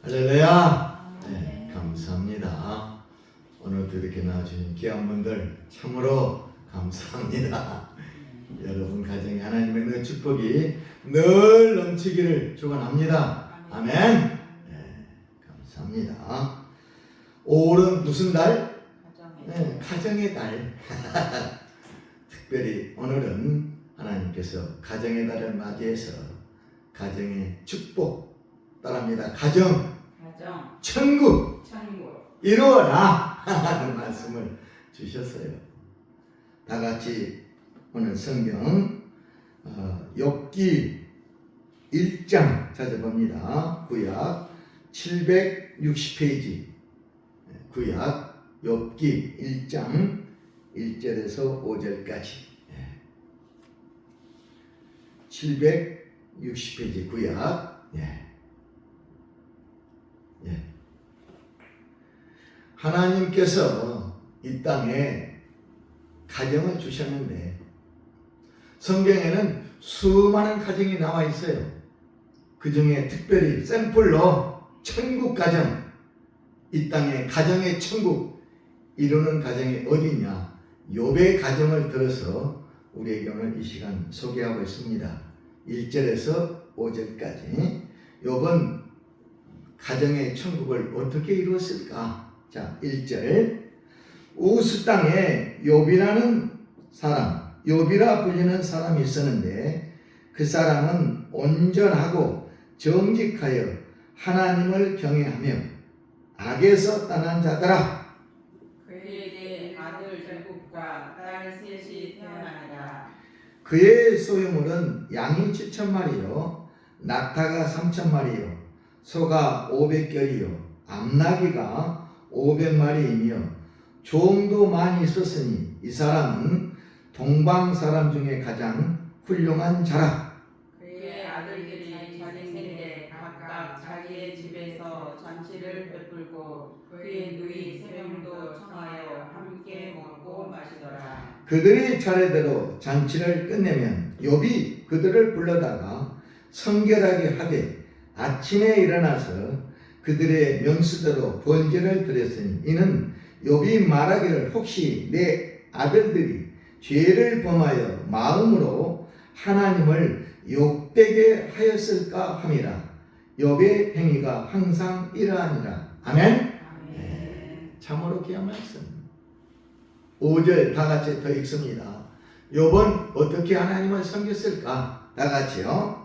할렐루야. 네, 감사합니다. 오늘도 이렇게 나와주신 귀한 분들 참으로 감사합니다. 여러분 가정에 하나님의 그 축복이 늘 넘치기를 축원합니다. 아멘. 네, 감사합니다. 5월은 무슨 달? 네, 가정의 달. 특별히 오늘은 하나님께서 가정의 달을 맞이해서 가정의 축복 따릅니다. 가정, 천국 이루어라 하는 말씀을 주셨어요. 다 같이 오늘 성경 욥기 1장 찾아봅니다. 구약 760페이지 구약 욥기 1장 1절에서 5절까지 760페이지 구약 하나님께서 이 땅에 가정을 주셨는데 성경에는 수많은 가정이 나와 있어요. 그 중에 특별히 샘플로 천국 가정, 이 땅에 가정의 천국 이루는 가정이 어디냐? 욥의 가정을 들어서 우리에게 오늘 이 시간 소개하고 있습니다. 1절에서 5절까지 욥은 가정의 천국을 어떻게 이루었을까? 자, 1절 우스 땅에 욥이라는 사람, 욥이라 불리는 사람이 있었는데 그 사람은 온전하고 정직하여 하나님을 경외하며 악에서 떠난 자더라. 그에게 아들 제국과 딸 셋이 태어나니라. 그의 소유물은 양이 7,000마리요 낙타가 3,000마리요 소가 500결이요 암나귀가 500마리이며 종도 많이 있었으니 이 사람은 동방 사람 중에 가장 훌륭한 자라. 그의 아들들이 자기 생에 각각 자기의 집에서 잔치를 베풀고 그의 누이 3명도 청하여 함께 먹고 마시더라. 그들이 차례대로 잔치를 끝내면 욥이 그들을 불러다가 성결하게 하되 아침에 일어나서 그들의 명수대로 번제를 드렸으니 이는 욥이 말하기를 혹시 내 아들들이 죄를 범하여 마음으로 하나님을 욕되게 하였을까 함이라. 욥의 행위가 항상 이러하니라. 아멘. 참으로 귀한 말씀. 5절 다 같이 더 읽습니다. 욥은 어떻게 하나님을 섬겼을까? 다 같이요.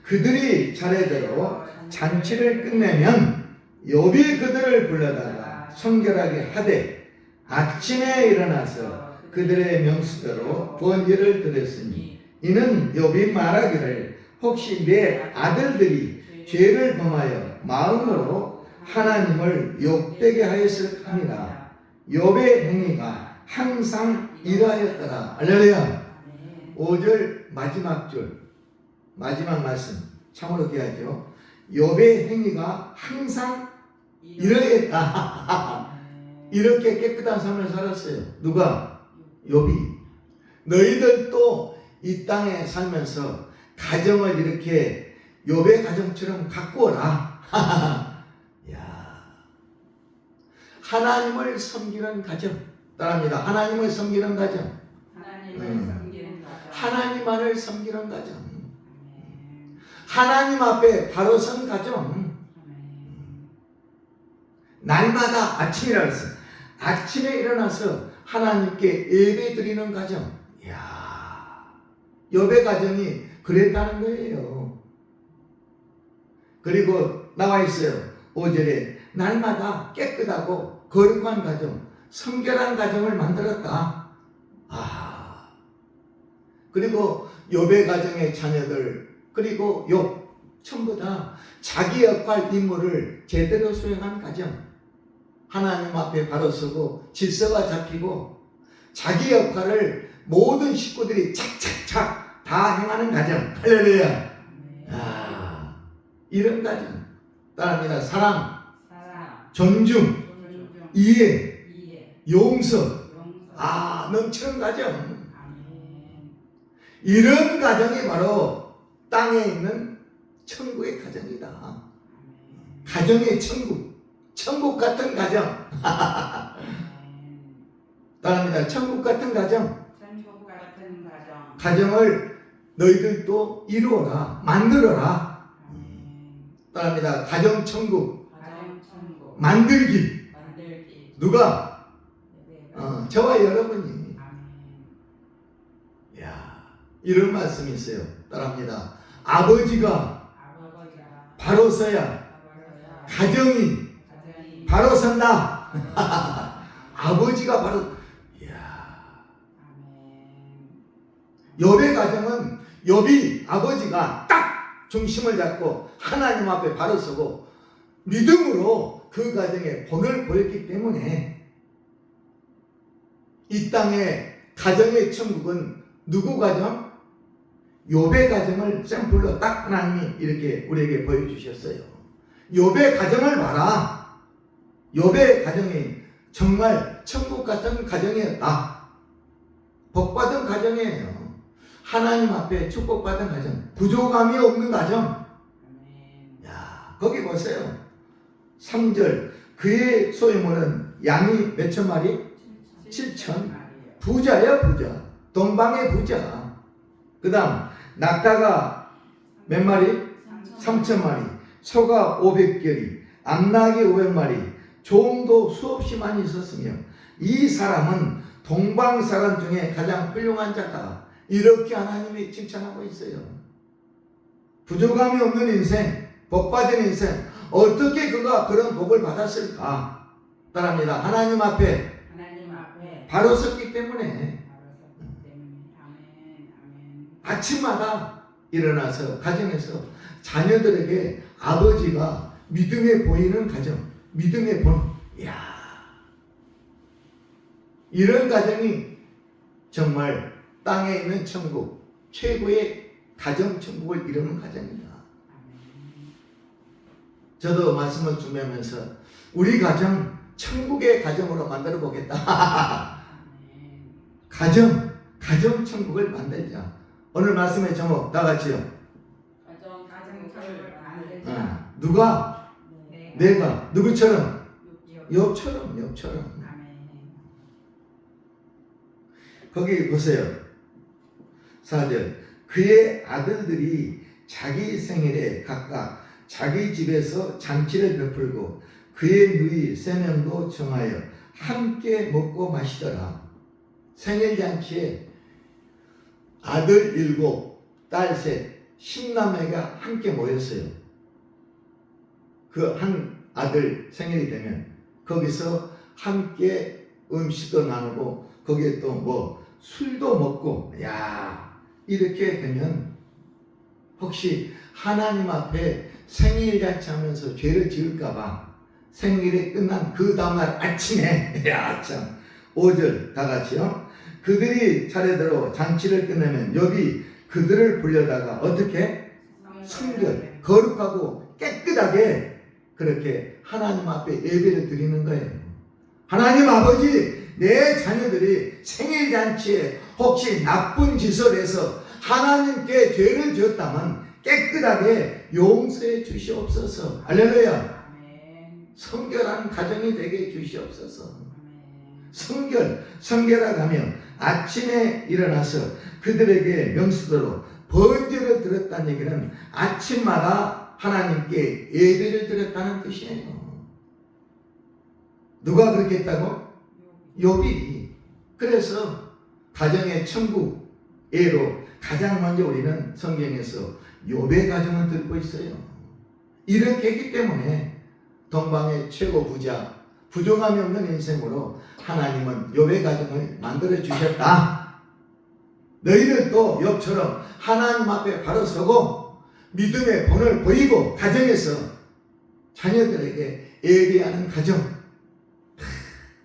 그들이 차례대로 잔치를 끝내면 욥이 그들을 불러다가 성결하게 하되 아침에 일어나서 그들의 명수대로 번제를 드렸으니 이는 욥이 말하기를 혹시 내 아들들이 죄를 범하여 마음으로 하나님을 욕되게 하였을까 하니라. 욥의 행위가 항상 이러하였더라. 할렐루야. 5절 마지막 줄 마지막 말씀 참으로 귀하죠. 욥의 행위가 항상 이러했다. 이렇게 깨끗한 삶을 살았어요. 누가? 욥이. 너희들도 이 땅에 살면서 가정을 이렇게 욥의 가정처럼 갖고 오라. 야, 하나님을 섬기는 가정. 따라합니다. 하나님을 섬기는 가정. 하나님만을 섬기는 가정. 하나님 앞에 바로 선 가정. 날마다 아침이라 했어요. 아침에 일어나서 하나님께 예배 드리는 가정. 이야, 욥의 가정이 그랬다는 거예요. 그리고 나와 있어요. 5절에 날마다 깨끗하고 거룩한 가정, 성결한 가정을 만들었다. 그리고 욥의 가정의 자녀들 그리고 욥 전부 다 자기 역할 임무를 제대로 수행한 가정. 하나님 앞에 바로 서고 질서가 잡히고 자기 역할을 모든 식구들이 착착착 다 행하는 가정. 할렐루야. 이런 가정. 따라합니다. 사랑, 존중, 이해, 용서. 넘치는 가정. 이런 가정이 바로 땅에 있는 천국의 가정이다. 가정의 천국. 천국 같은 가정. 따라합니다. 천국 같은 가정. 천국 같은 가정. 가정을 너희들도 이루어라. 만들어라. 따라합니다. 가정 천국. 가정 천국. 만들기. 만들기. 누가? 네. 저와 여러분이. 아멘. 야, 이런 말씀이 있어요. 따라합니다. 아버지가 아버지가 바로 서야 가정이 가정이 바로 선다. 아버지가 바로. 이야. 아멘. 욥의 가정은 욥이 아버지가 딱 중심을 잡고 하나님 앞에 바로 서고 믿음으로 그 가정에 본을 보였기 때문에 이 땅의 가정의 천국은 누구 가정? 욥의 가정을 샘플로 딱 하나님이 이렇게 우리에게 보여주셨어요. 욥의 가정을 봐라. 욥의 가정이 정말 천국 같은 가정이었다. 복받은 가정이에요. 하나님 앞에 축복받은 가정. 부족함이 없는 가정. 아멘. 야, 거기 보세요. 3절. 그의 소유물은 양이 몇천 마리? 7천. 부자야, 부자. 동방의 부자. 그 다음 낙타가 몇 마리? 3천 마리. 소가 500결이. 암낙이 500마리. 종도 수없이 많이 있었으며 이 사람은 동방 사람 중에 가장 훌륭한 자다. 이렇게 하나님이 칭찬하고 있어요. 부족함이 없는 인생, 복받은 인생, 어떻게 그가 그런 복을 받았을까? 따라합니다. 하나님 앞에 바로 섰기 때문에. 아멘. 아침마다 일어나서 가정에서 자녀들에게 아버지가 믿음에 보이는 가정, 믿음의 본. 이야, 이런 가정이 정말 땅에 있는 천국, 최고의 가정 천국을 이루는 가정이다. 저도 말씀을 준비하면서 우리 가정 천국의 가정으로 만들어 보겠다. 가정 천국을 만들자. 오늘 말씀의 제목 다 같이요. 가정 천국을 만들자. 누가? 내가. 누구처럼? 욥처럼. 아멘. 거기 보세요. 4절. 그의 아들들이 자기 생일에 각각 자기 집에서 잔치를 베풀고 그의 누이 3명도 정하여 함께 먹고 마시더라. 생일잔치에 아들 7, 딸 3, 10남매가 함께 모였어요. 그 한 아들 생일이 되면 거기서 함께 음식도 나누고 거기에 또 뭐 술도 먹고, 야, 이렇게 되면 혹시 하나님 앞에 생일잔치 하면서 죄를 지을까봐 생일이 끝난 그 다음날 아침에, 야, 참, 5절 다 같이요. 그들이 차례대로 잔치를 끝내면 욥이 그들을 불려다가 어떻게? 성결, 거룩하고 깨끗하게 그렇게 하나님 앞에 예배를 드리는 거예요. 하나님 아버지, 내 자녀들이 생일잔치에 혹시 나쁜 짓을 해서 하나님께 죄를 지었다면 깨끗하게 용서해 주시옵소서. 할렐루야. 성결한 가정이 되게 주시옵소서. 성결하가며 아침에 일어나서 그들에게 명수대로 번제를 드렸다는 얘기는 아침마다 하나님께 예배를 드렸다는 뜻이에요. 누가 그렇게 했다고? 욥이. 그래서 가정의 천국예로 가장 먼저 우리는 성경에서 욥의 가정을 듣고 있어요. 이렇게 했기 때문에 동방의 최고 부자, 부족함이 없는 인생으로 하나님은 욥의 가정을 만들어 주셨다. 너희들도 욥처럼 하나님 앞에 바로 서고 믿음의 본을 보이고 가정에서 자녀들에게 예배하는 가정.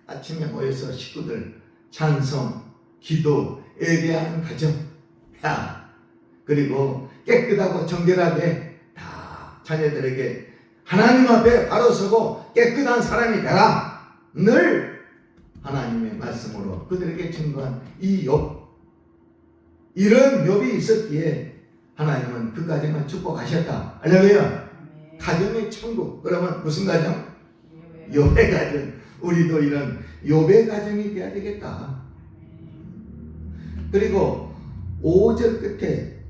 아침에 모여서 식구들 찬송, 기도, 예배하는 가정. 그리고 깨끗하고 정결하게 다 자녀들에게 하나님 앞에 바로 서고 깨끗한 사람이 되라. 늘 하나님의 말씀으로 그들에게 증거한 이 욥. 이런 욥이 있었기에 하나님은 그 가정을 축복하셨다. 할렐루야. 아멘. 가정의 천국. 그러면 무슨 가정? 예. 욥의 가정. 우리도 이런 욥의 가정이 돼야 되겠다. 그리고 5절 끝에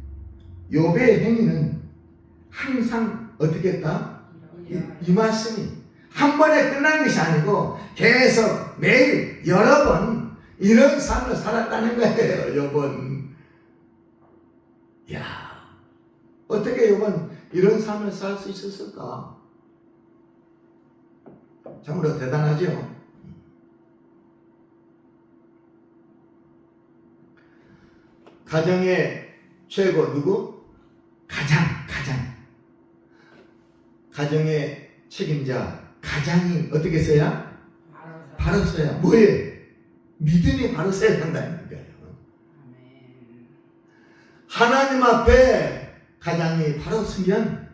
욥의 행위는 항상 어떻게 했다? 이 말씀이 한 번에 끝난 것이 아니고 계속 매일 여러 번 이런 삶을 살았다는 거예요. 욥은. 야, 어떻게 욥은 이런 삶을 살 수 있었을까? 참으로 대단하죠. 가정의 최고 누구? 가장. 가정의 책임자 가장이 어떻게 써야? 바로 써야. 뭐예요? 믿음이 바로 써야 된다는 거예요. 아멘. 하나님 앞에 가장이 바로 서면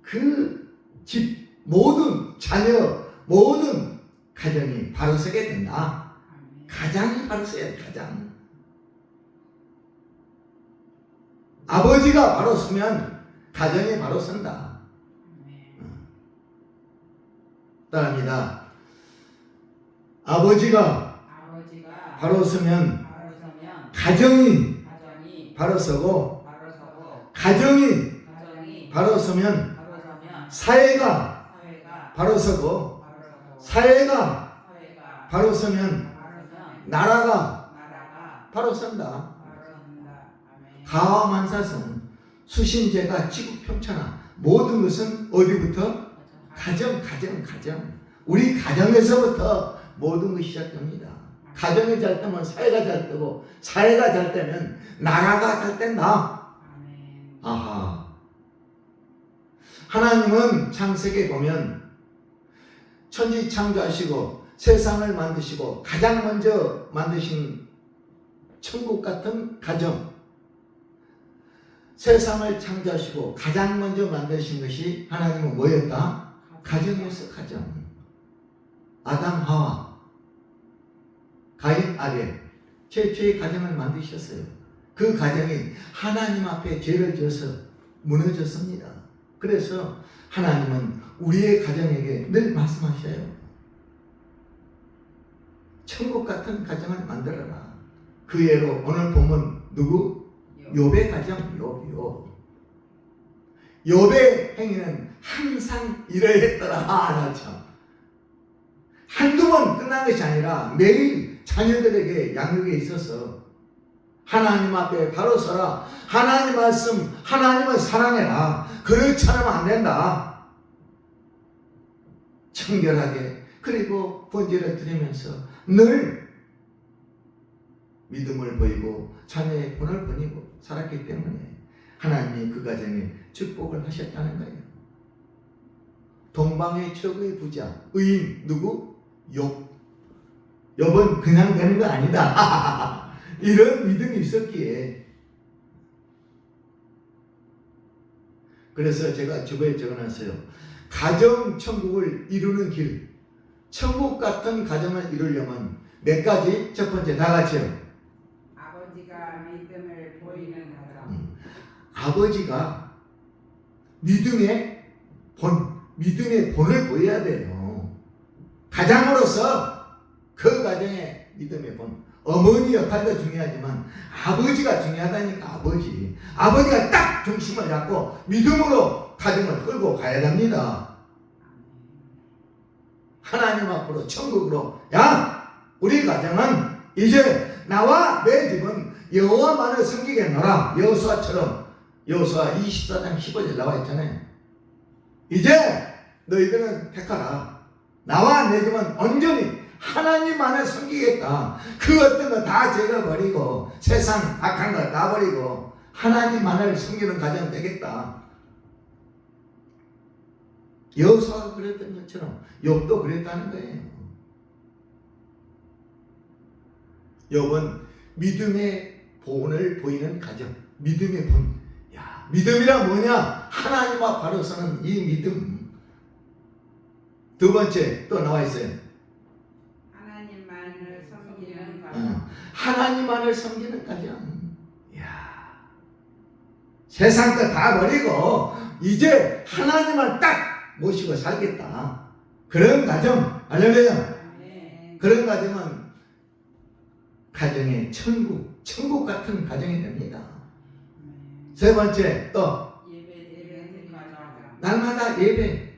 그 집 모든 자녀 모든 가정이 바로 서게 된다. 아멘. 가장이 바로 서야 돼. 가장. 아버지가 바로 서면 가정이 바로 선다. 아멘. 따라합니다. 아버지가 바로 서면 가정이 바로 서고 가정이 바로 서면 사회가 바로 서고 사회가 바로 서면 나라가 바로 선다. 가와만사성 수신제가 지구평천하 모든 것은 어디부터? 가정. 우리 가정에서부터 모든 것이 시작됩니다. 가정이 잘 되면 사회가 잘 되고 사회가 잘 되면 나라가 잘 된다. 아하. 하나님은 창세기에 보면 천지 창조하시고 세상을 만드시고 가장 먼저 만드신 천국 같은 가정, 세상을 창조하시고 가장 먼저 만드신 것이 하나님은 뭐였다? 가정이었어. 가정. 아담 하와 가인 아벨 최초의 가정을 만드셨어요. 그 가정이 하나님 앞에 죄를 지어서 무너졌습니다. 그래서 하나님은 우리의 가정에게 늘 말씀하셔요. 천국 같은 가정을 만들어라. 그 예로 오늘 보면 누구? 욥의 가정. 욥의 행위는 항상 이러했더라. 나 참. 한두 번 끝난 것이 아니라 매일 자녀들에게 양육에 있어서 하나님 앞에 바로 서라. 하나님 말씀, 하나님을 사랑해라. 그렇지 않으면 안 된다. 청결하게 그리고 번제를 드리면서 늘 믿음을 보이고 자녀의 본을 보이고 살았기 때문에 하나님이 그 가정에 축복을 하셨다는 거예요. 동방의 최고의 부자 의인 누구? 욥. 욥은 그냥 되는 거 아니다. 이런 믿음이 있었기에. 그래서 제가 주보에 적어놨어요. 가정 천국을 이루는 길. 천국 같은 가정을 이루려면 몇 가지? 첫 번째 다 같이요. 아버지가 믿음을 보이는 가정. 아버지가 믿음의 본을 보여야 돼요. 가장으로서 그 가정의 믿음의 본. 어머니 역할도 중요하지만 아버지가 중요하다니까. 아버지가 딱 중심을 잡고 믿음으로 가정을 끌고 가야 됩니다. 하나님 앞으로 천국으로 야 우리 가정은 이제 나와 내 집은 여호와만을 섬기겠노라. 여호수아처럼 여호수아 24장 15절 나와 있잖아요. 이제 너희들은 택하라. 나와 내 집은 온전히 하나님만을 섬기겠다. 그 어떤 거 다 제거버리고 세상 악한 거 다 버리고 하나님만을 섬기는 가정 되겠다. 여호수아가 그랬던 것처럼 욥도 그랬다는 거예요. 욥은 믿음의 본을 보이는 가정. 믿음의 본. 야, 믿음이란 뭐냐? 하나님 앞 바로 서는 이 믿음. 두 번째 또 나와 있어요. 하나님만을 섬기는 가정. 하나님만을 섬기는 가정. 야, 세상 거 다 버리고 이제 하나님을 딱 모시고 살겠다. 그런 가정, 할렐루야. 아멘. 그런 가정은 가정의 천국 같은 가정이 됩니다. 아멘. 세 번째, 또 예배 가정. 날마다 예배.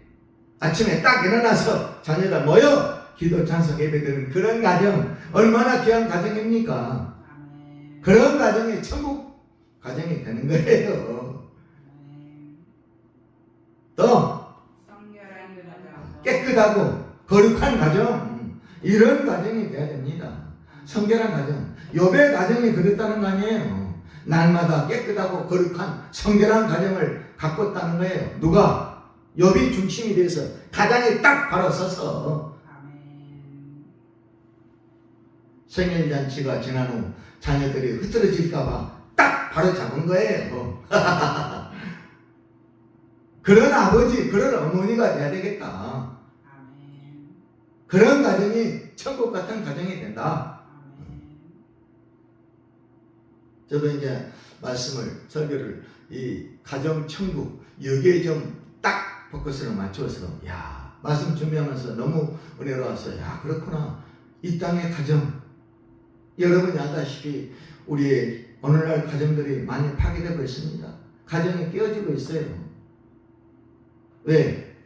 아침에 딱 일어나서 자녀가 모여 기도 찬송 예배드리는 그런 가정, 얼마나 귀한 가정입니까? 아멘. 그런 가정이 천국 가정이 되는 거예요. 아멘. 또 성결한 가정. 깨끗하고 거룩한 가정, 이런 가정이 돼야 됩니다. 성결한 가정, 욥의 가정이 그랬다는 거 아니에요. 날마다 깨끗하고 거룩한 성결한 가정을 갖고 있다는 거예요. 누가? 욥이 중심이 돼서 가장이 딱 바로 서서 아멘. 생일잔치가 지난 후 자녀들이 흐트러질까봐 딱 바로 잡은 거예요. 그런 아버지, 그런 어머니가 돼야 되겠다. 아멘. 그런 가정이 천국 같은 가정이 된다. 아멘. 저도 이제 설교를 이 가정 천국 여기에 좀 딱 포커스를 맞춰서 말씀 준비하면서 너무 은혜로웠어요. 그렇구나. 이 땅의 가정, 여러분이 알다시피 우리의 오늘날 가정들이 많이 파괴되고 있습니다. 가정이 깨어지고 있어요. 왜?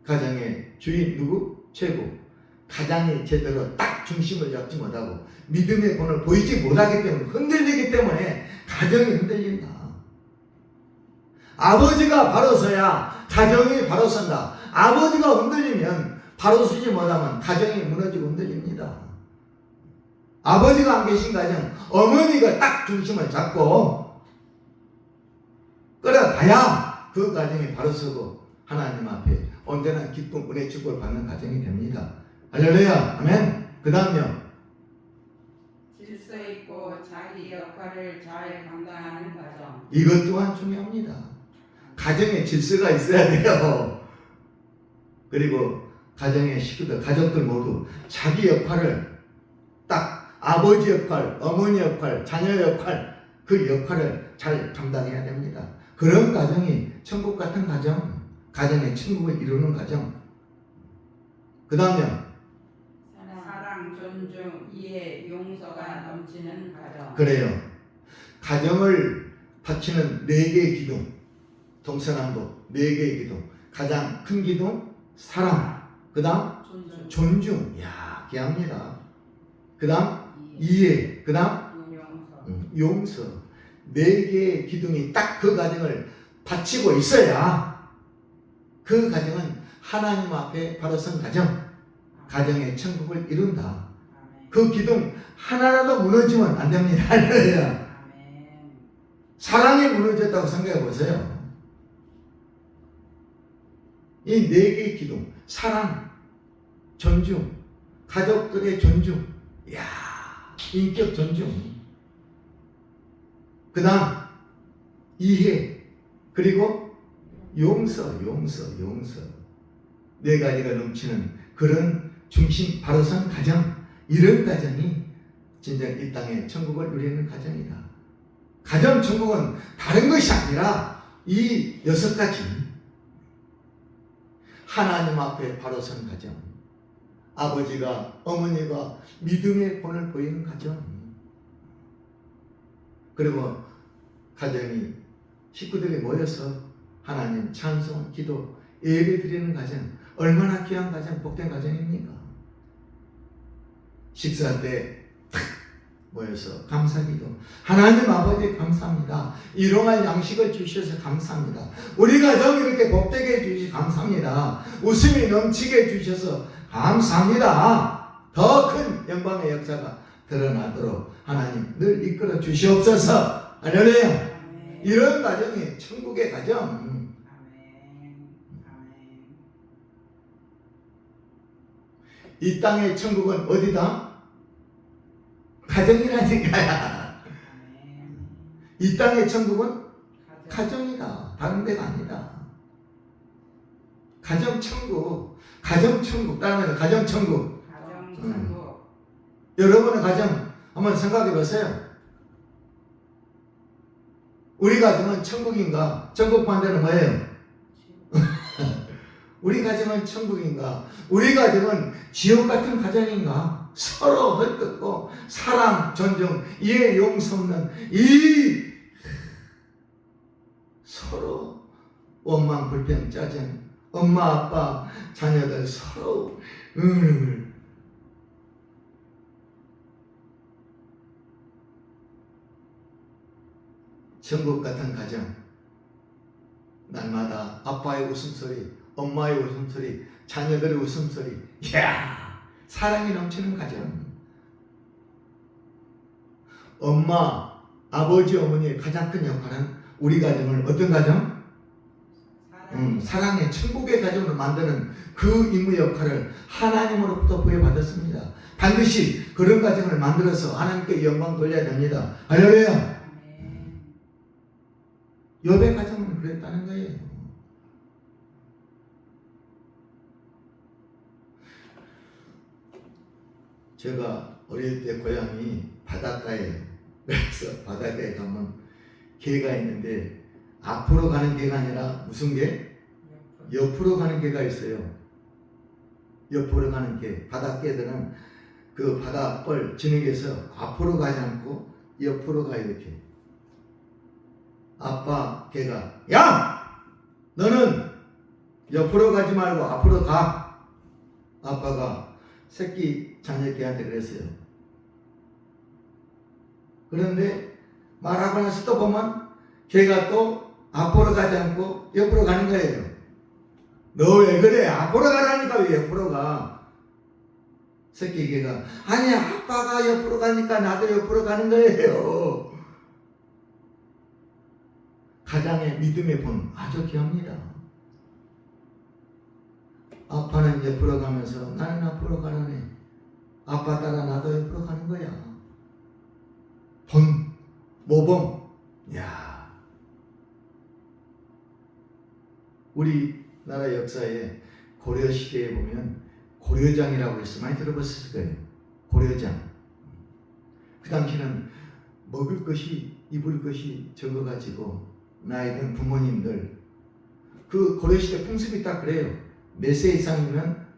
가정의 주인 누구? 최고. 가장이 제대로 딱 중심을 잡지 못하고 믿음의 본을 보이지 못하기 때문에, 흔들리기 때문에 가정이 흔들린다. 아버지가 바로 서야 가정이 바로 선다. 아버지가 흔들리면 바로 서지 못하면 가정이 무너지고 흔들립니다. 아버지가 안 계신 가정, 어머니가 딱 중심을 잡고 끌어가야 그 가정이 바로 서고 하나님 앞에 언제나 기쁨, 은혜, 축복을 받는 가정이 됩니다. 할렐루야. 아멘. 그 다음요. 질서 있고 자기 역할을 잘 감당하는 가정. 이것 또한 중요합니다. 가정에 질서가 있어야 돼요. 그리고 가정의 식구들, 가족들 모두 자기 역할을 딱 아버지 역할, 어머니 역할, 자녀 역할, 그 역할을 잘 감당해야 됩니다. 그런 가정이 천국 같은 가정, 가정의 천국을 이루는 가정. 그 다음요. 사랑, 존중, 이해, 용서가 넘치는 가정. 그래요. 가정을 바치는 4개의 기둥, 동서남북 4개의 기둥. 가장 큰 기둥 사랑, 그 다음 존중, 존중, 귀합니다. 그 다음 이해, 그 다음 용서. 용서. 4개의 기둥이 딱 그 가정을 바치고 있어야 그 가정은 하나님 앞에 바로 선 가정, 가정의 천국을 이룬다. 아멘. 그 기둥 하나라도 무너지면 안 됩니다. 할렐루야. 아멘. 사랑이 무너졌다고 생각해 보세요. 이 4개의 기둥, 사랑, 존중, 가족들의 존중, 인격 존중, 그 다음 이해, 그리고 용서. 4가지가 넘치는 그런 중심 바로 선 가정, 이런 가정이 진정 이 땅의 천국을 누리는 가정이다. 가정 천국은 다른 것이 아니라 이 6가지. 하나님 앞에 바로 선 가정, 아버지가 어머니가 믿음의 본을 보이는 가정, 그리고 가정이 식구들이 모여서 하나님 찬송, 기도, 예배 드리는 가정, 얼마나 귀한 가정, 복된 가정입니까? 식사 때 탁 모여서 감사기도, 하나님 아버지 감사합니다. 일용할 양식을 주셔서 감사합니다. 우리 가정 이렇게 복되게 해주셔서 감사합니다. 웃음이 넘치게 해주셔서 감사합니다. 더 큰 영광의 역사가 드러나도록 하나님 늘 이끌어 주시옵소서. 할렐루야. 아멘. 이런 가정이 천국의 가정. 아멘. 아멘. 이 땅의 천국은 어디다? 가정이라니까요. 아멘. 이 땅의 천국은 가정. 가정이다. 다른 데가 아니다. 가정천국, 가정천국, 따라하면 가정천국. 가정 천국. 여러분의 가정 한번 생각해 보세요. 우리 가정은 천국인가? 천국 반대는 뭐예요? 우리 가정은 천국인가? 우리 가정은 지옥 같은 가정인가? 서로 헐뜯고 사랑, 존중, 이해, 용서 없는 이 서로 원망, 불평, 짜증, 엄마, 아빠, 자녀들 서로 천국 같은 가정, 날마다 아빠의 웃음소리, 엄마의 웃음소리, 자녀들의 웃음소리, 이야, 사랑이 넘치는 가정. 엄마, 아버지, 어머니의 가장 큰 역할은 우리 가정을 어떤 가정? 사랑의 천국의 가정으로 만드는 그 임무 역할을 하나님으로부터 부여받았습니다. 반드시 그런 가정을 만들어서 하나님께 영광 돌려야 됩니다. 할렐루야. 욥의 가정은 그랬다는 거예요. 제가 어릴 때 고향이 바닷가에, 그래서 바닷가에 가면 개가 있는데 앞으로 가는 개가 아니라 무슨 개? 옆으로 가는 개가 있어요. 옆으로 가는 개. 바닷개들은 그 바닷벌 진흙에서 앞으로 가지 않고 옆으로 가요, 이렇게. 아빠 개가, 야! 너는 옆으로 가지 말고 앞으로 가. 아빠가 새끼 자녀 개한테 그랬어요. 그런데 말하고 나서 또 보면 개가 또 앞으로 가지 않고 옆으로 가는 거예요. 너 왜 그래? 앞으로 가라니까 왜 옆으로 가? 새끼 개가, 아니 아빠가 옆으로 가니까 나도 옆으로 가는 거예요. 가장의 믿음의 본 아주 귀합니다. 아빠는 옆으로 가면서 나는 앞으로 가라네. 아빠 따라 나도 옆으로 가는 거야. 본, 모범. 야, 우리나라 역사에 고려 시대에 보면 고려장이라고 해서 많이 들어봤을 거예요. 고려장. 그 당시는 먹을 것이, 입을 것이 적어가지고 나이 든 부모님들, 그 고려시대 풍습이 딱 그래요. 몇 세 이상이면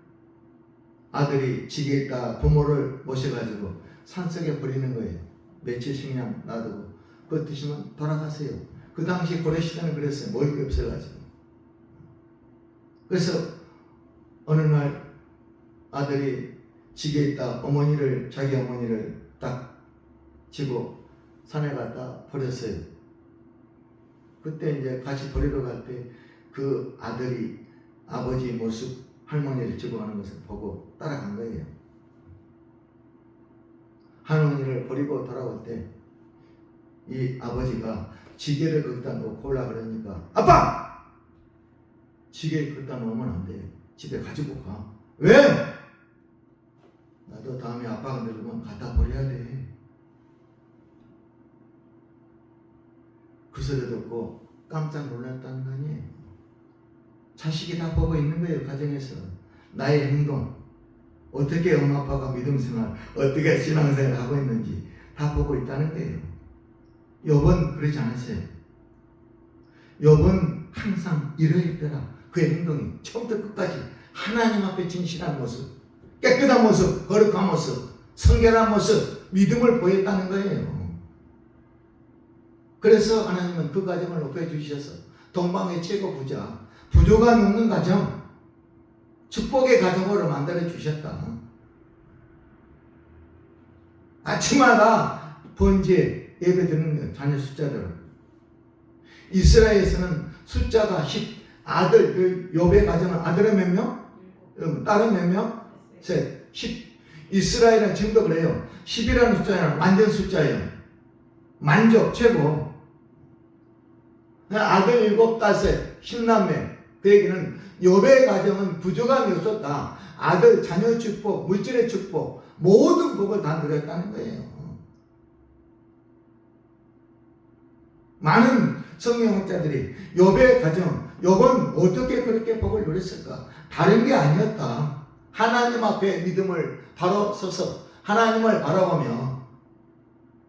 아들이 지게 있다 부모를 모셔가지고 산속에 버리는 거예요. 며칠씩냥 놔두고 그거 드시면 돌아가세요. 그 당시 고려시대는 그랬어요. 먹을 게 없어가지고. 그래서 어느 날 아들이 지게 있다 자기 어머니를 딱 지고 산에 갖다 버렸어요. 그때 이제 같이 버리러 갈 때 그 아들이 아버지 모습, 할머니를 지고 가는 것을 보고 따라간 거예요. 할머니를 버리고 돌아올 때 이 아버지가 지게를 거기다 놓고 오려고 그러니까, 아빠! 지게 거기다 놓으면 안 돼. 집에 가지고 가. 왜? 나도 다음에 아빠가 늙으면 갖다 버려야 돼. 그 소리 듣고 깜짝 놀랐다는 거 아니에요. 자식이 다 보고 있는 거예요. 가정에서 나의 행동, 어떻게 엄마 아빠가 믿음생활, 어떻게 신앙생활 하고 있는지 다 보고 있다는 거예요. 욥은 그러지 않았어요. 욥은 항상 이러했더라. 그의 행동이 처음부터 끝까지 하나님 앞에 진실한 모습, 깨끗한 모습, 거룩한 모습, 성결한 모습, 믿음을 보였다는 거예요. 그래서 하나님은 그 가정을 높여주셔서 동방의 최고 부자, 부조가 넘는 가정, 축복의 가정으로 만들어 주셨다. 아침마다 번제 예배 드리는 자녀 숫자들. 이스라엘에서는 숫자가 10, 아들, 그 욥의 가정은 아들은 몇 명? 딸은 몇 명? 셋, 10. 이스라엘은 지금도 그래요. 10이라는 숫자는 완전 숫자예요. 만족, 최고. 아들 7, 딸 셋, 10남매. 그 얘기는 욥의 가정은 부족함이 없었다. 아들, 자녀 축복, 물질의 축복, 모든 복을 다 누렸다는 거예요. 많은 성경학자들이 욥의 가정, 욥은 어떻게 그렇게 복을 누렸을까? 다른 게 아니었다. 하나님 앞에 믿음을 바로 서서 하나님을 바라보며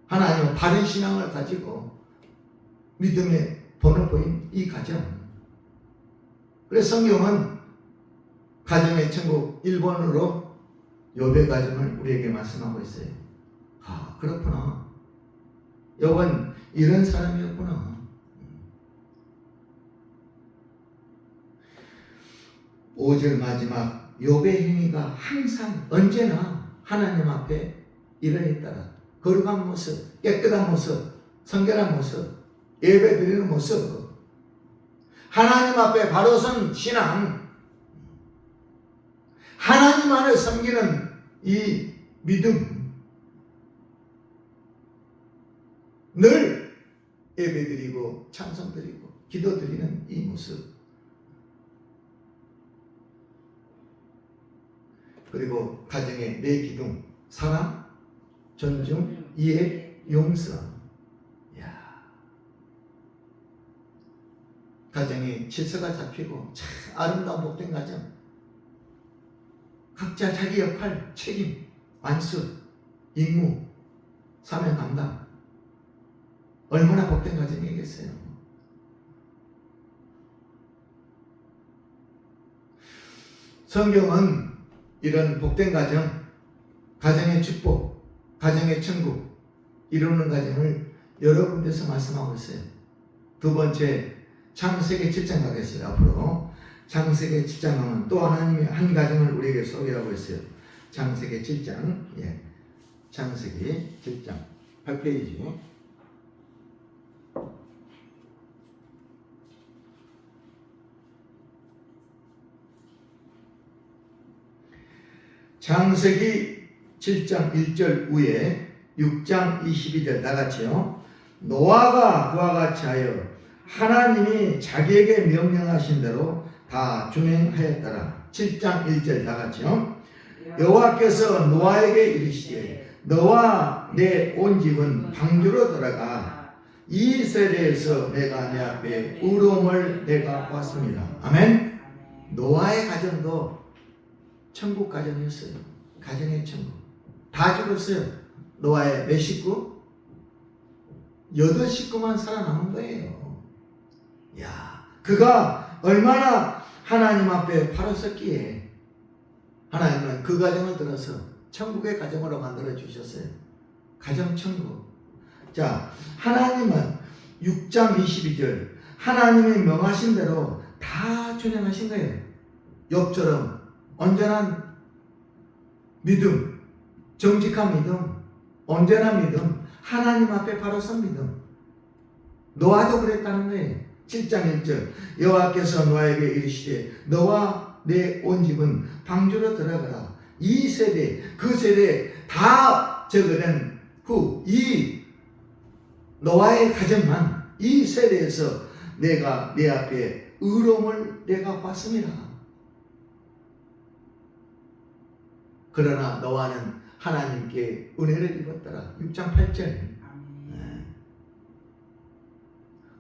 하나님은 바른 신앙을 가지고 믿음의 번호표인 이 가정. 그래서 성경은 가정의 천국 1번으로 욥의 가정을 우리에게 말씀하고 있어요. 아, 그렇구나. 욥은 이런 사람이었구나. 5절 마지막 욥의 행위가 항상 언제나 하나님 앞에 이러했더라. 거룩한 모습, 깨끗한 모습, 성결한 모습, 예배 드리는 모습, 하나님 앞에 바로 선 신앙, 하나님만을 섬기는 이 믿음, 늘 예배 드리고 찬송 드리고 기도 드리는 이 모습, 그리고 가정의 네 기둥, 사랑, 존중, 이해, 용서. 야, 가정의 질서가 잡히고 참 아름다운 복된 가정. 각자 자기 역할, 책임, 완수, 임무, 사명 감당. 얼마나 복된 가정이겠어요. 성경은 이런 복된 가정, 가정의 축복, 가정의 천국 이루는 가정을 여러 군데서 말씀하고 있어요. 두 번째 창세기 7장 가겠어요. 앞으로 창세기 7장 가면 또 하나님의 한 가정을 우리에게 소개하고 있어요. 창세기 7장, 창세기 7장 8페이지. 창세기 7장 1절 후에 6장 22절 나같이요. 노아가 그와 같이 하여 하나님이 자기에게 명령하신 대로 다 준행하였더라. 7장 1절 나같이요. 여호와께서 노아에게 이르시되 너와 내 온 집은 방주로 들어가 이 세대에서 내가 내 앞에 의로움을 내가 보았습니다. 아멘. 노아의 가정도 천국 가정이었어요. 가정의 천국. 다 죽었어요. 노아의 몇 식구? 8식구만 살아남은 거예요. 야, 그가 얼마나 하나님 앞에 바로 섰기에 하나님은 그 가정을 들어서 천국의 가정으로 만들어 주셨어요. 가정 천국. 자, 하나님은 6장 22절 하나님이 명하신 대로 다 준행하신 거예요. 욥처럼 온전한 믿음, 정직한 믿음, 온전한 믿음, 하나님 앞에 바로 선 믿음. 노아도 그랬다는 거예요. 7장 1절 여호와께서 노아에게 이르시되 너와 내 온 집은 방주로 들어가라. 이 세대 그 세대 다 적어낸 후 이 노아의 가정만 이 세대에서 내가 내 앞에 의로움을 내가 봤습니다. 그러나 노아는 하나님께 은혜를 입었더라. 6장 8절.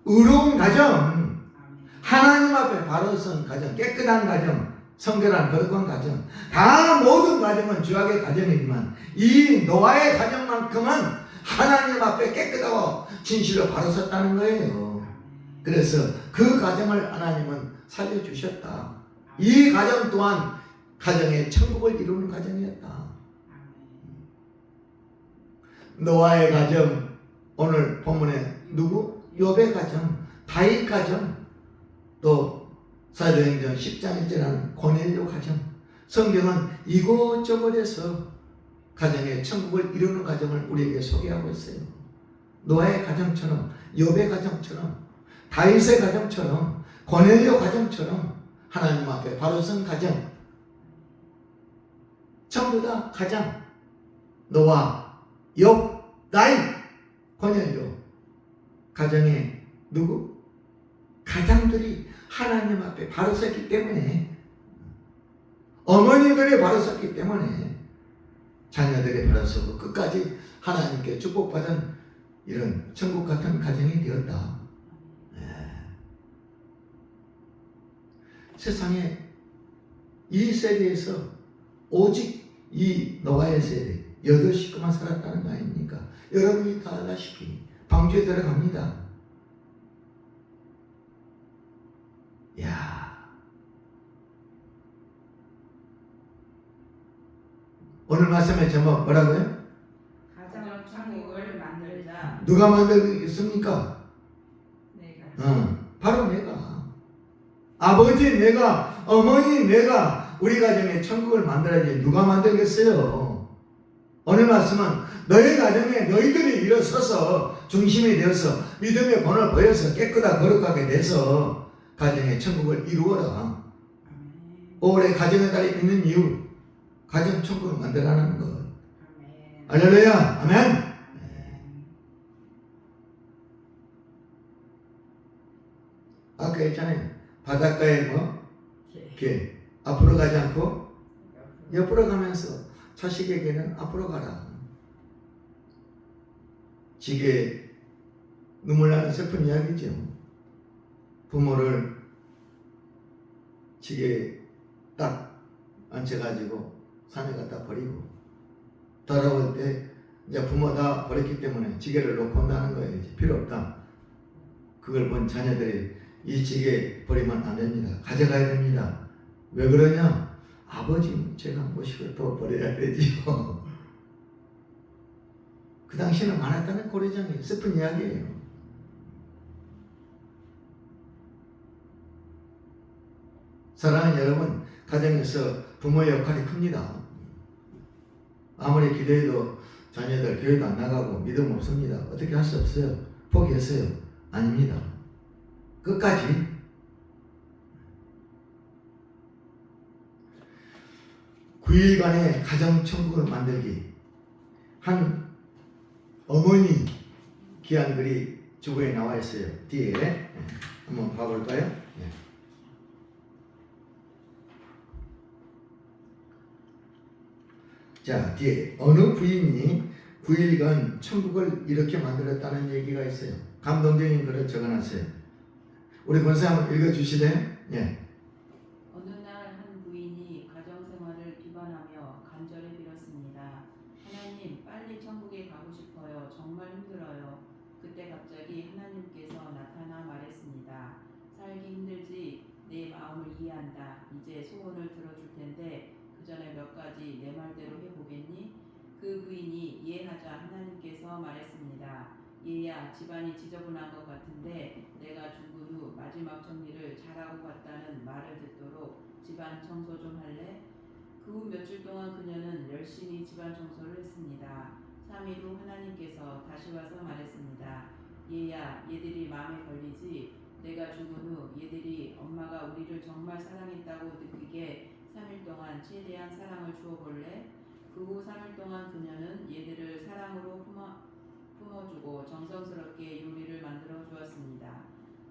의로운 가정, 하나님 앞에 바로 선 가정, 깨끗한 가정, 성결한 거룩한 가정, 다 모든 가정은 죄악의 가정이지만 이 노아의 가정만큼은 하나님 앞에 깨끗하고 진실로 바로 섰다는 거예요. 그래서 그 가정을 하나님은 살려주셨다. 이 가정 또한 가정의 천국을 이루는 가정이었다. 노아의 가정, 오늘 본문에 누구? 욥의 가정, 다윗 가정, 또 사도행전 10장 1절하는 고넬료 가정. 성경은 이곳저곳에서 가정의 천국을 이루는 가정을 우리에게 소개하고 있어요. 노아의 가정처럼, 욥의 가정처럼, 다윗의 가정처럼, 고넬료 가정처럼 하나님 앞에 바로 선 가정, 전부 다 가장 노아, 욥, 다윗, 고넬료 가정의 누구? 가장들이 하나님 앞에 바로 섰기 때문에, 어머니들이 바로 섰기 때문에 자녀들이 바로 서고 끝까지 하나님께 축복받은 이런 천국 같은 가정이 되었다. 세상에 이 세대에서 오직 이 노아의 세대 8식구만 살았다는 거 아닙니까? 여러분이 다 알다시피 방주에 들어갑니다. 야, 오늘 말씀의 제목 뭐라고요? 가정 천국을 만들자. 누가 만들겠습니까? 내가. 바로 내가. 아버지 내가, 어머니 내가 우리 가정에 천국을 만들어야지 누가 만들겠어요? 오늘 말씀은 너희 가정에 너희들이 일어서서 중심이 되어서 믿음의 본을 보여서 깨끗하고 거룩하게 돼서 가정의 천국을 이루어라. 아멘. 올해 가정의 달이 있는 이유, 가정 천국을 만들어라는 것. 아멘. 할렐루야, 아멘. 아멘. 아까 했잖아요. 바닷가에 뭐? 예. 개. 앞으로 가지 않고 옆으로 가면서 자식에게는 앞으로 가라. 지게 눈물 나는 슬픈 이야기죠. 부모를 지게 딱 앉혀가지고 산에 갖다 버리고 돌아올 때 이제 부모 다 버렸기 때문에 지게를 놓고 온다는 거예요. 이제 필요 없다. 그걸 본 자녀들이 이 지게 버리면 안 됩니다. 가져가야 됩니다. 왜 그러냐? 아버지 제가 모시고 또 버려야 되지요. 그 당시에는 많았다는 고래장이 슬픈 이야기예요. 사랑하는 여러분, 가정에서 부모의 역할이 큽니다. 아무리 기도해도 자녀들 교회도 안 나가고 믿음 없습니다. 어떻게 할 수 없어요? 포기했어요? 아닙니다. 끝까지. 9일간의 가정천국을 만들기. 한 어머니 귀한 글이 주부에 나와 있어요. 뒤에 한번 봐볼까요? 네. 자, 뒤에 어느 부인이 9일간 천국을 이렇게 만들었다는 얘기가 있어요. 감동적인 글을 적어놨어요. 우리 권사 한번 읽어주실래요? 예. 어느 날 한 부인이 가정생활을 비관하며 간절히 빌었습니다. 하나님, 빨리 천국에 가고 싶어요. 정말 힘들어요. 그때 갑자기 하나님께서 나타나 말했습니다. 살기 힘들지? 내 마음을 이해한다. 이제 소원을 들어줄 텐데 그 전에 몇 가지 내 말대로 해보겠니? 그 부인이 이해하자 하나님께서 말했습니다. 얘야, 집안이 지저분한 것 같은데 내가 죽은 후 마지막 정리를 잘하고 갔다는 말을 듣도록 집안 청소 좀 할래? 그 후 며칠 동안 그녀는 열심히 집안 청소를 했습니다. 3일 후 하나님께서 다시 와서 말했습니다. 얘야, 얘들이 마음에 걸리지? 내가 죽은 후 얘들이 엄마가 우리를 정말 사랑했다고 느끼게 3일 동안 최대한 사랑을 주어볼래? 그 후 3일 동안 그녀는 얘들을 사랑으로 품어주고 정성스럽게 요리를 만들어 주었습니다.